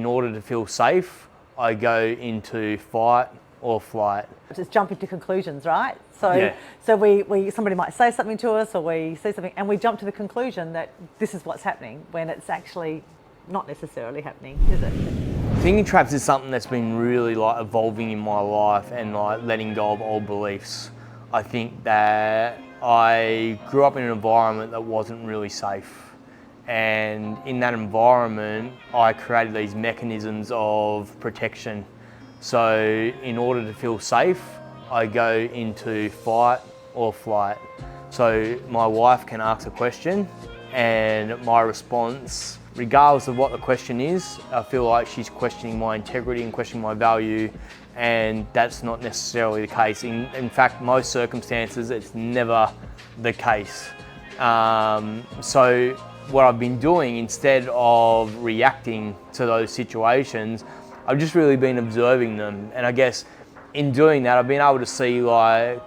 In order to feel safe, I go into fight or flight. Just jumping to conclusions, right? So, Yeah. somebody might say something to us, or we see something, and we jump to the conclusion that this is what's happening when it's actually not necessarily happening, is it? Thinking traps is something that's been really evolving in my life and letting go of old beliefs. I think that I grew up in an environment that wasn't really safe. And in that environment, I created these mechanisms of protection. So in order to feel safe, I go into fight or flight. So my wife can ask a question and my response, regardless of what the question is, I feel like she's questioning my integrity and questioning my value, and that's not necessarily the case. In fact, most circumstances, it's never the case. So what I've been doing, instead of reacting to those situations, I've just really been observing them. And I guess in doing that, I've been able to see my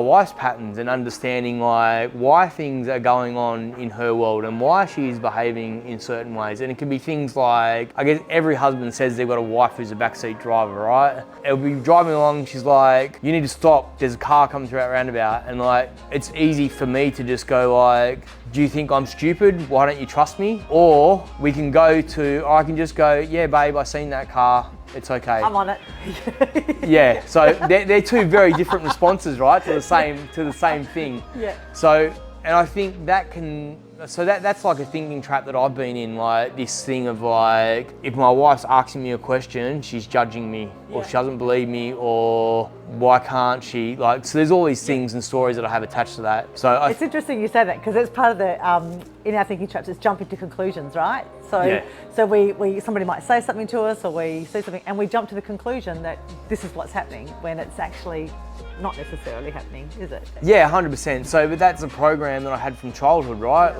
wife's patterns and understanding why things are going on in her world and why she's behaving in certain ways. And it can be things like, I guess every husband says they've got a wife who's a backseat driver, right? It'll be driving along, she's like, you need to stop, there's a car coming through that roundabout. And it's easy for me to just go do you think I'm stupid? Why don't you trust me? Or I can just go, yeah babe, I seen that car. It's okay. I'm on it. Yeah, so they're two very different responses, right, to the same thing. Yeah. So, and I think that's like a thinking trap that I've been in, this thing of if my wife's asking me a question, she's judging me, or she doesn't believe me, or why can't she? So there's all these things and stories that I have attached to that. So it's interesting you say that, because it's part of the in our thinking traps, it's jumping to conclusions, right? So somebody might say something to us, or we see something, and we jump to the conclusion that this is what's happening when it's actually not necessarily happening, is it? Yeah, 100%. So, but that's a program that I had from childhood, right?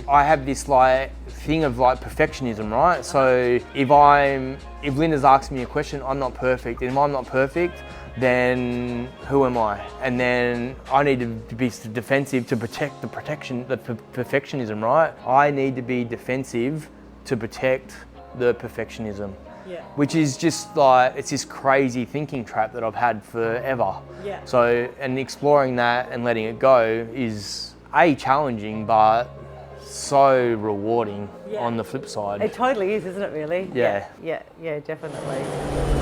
I have this thing of perfectionism, right? So if Linda's asking me a question, I'm not perfect. And if I'm not perfect, then who am I? And then I need to be defensive to protect the perfectionism, right? I need to be defensive to protect the perfectionism. Yeah. Which is just it's this crazy thinking trap that I've had forever. Yeah. So, and exploring that and letting it go is challenging, but so rewarding on the flip side. It totally is, isn't it really? Yeah. Yeah, definitely.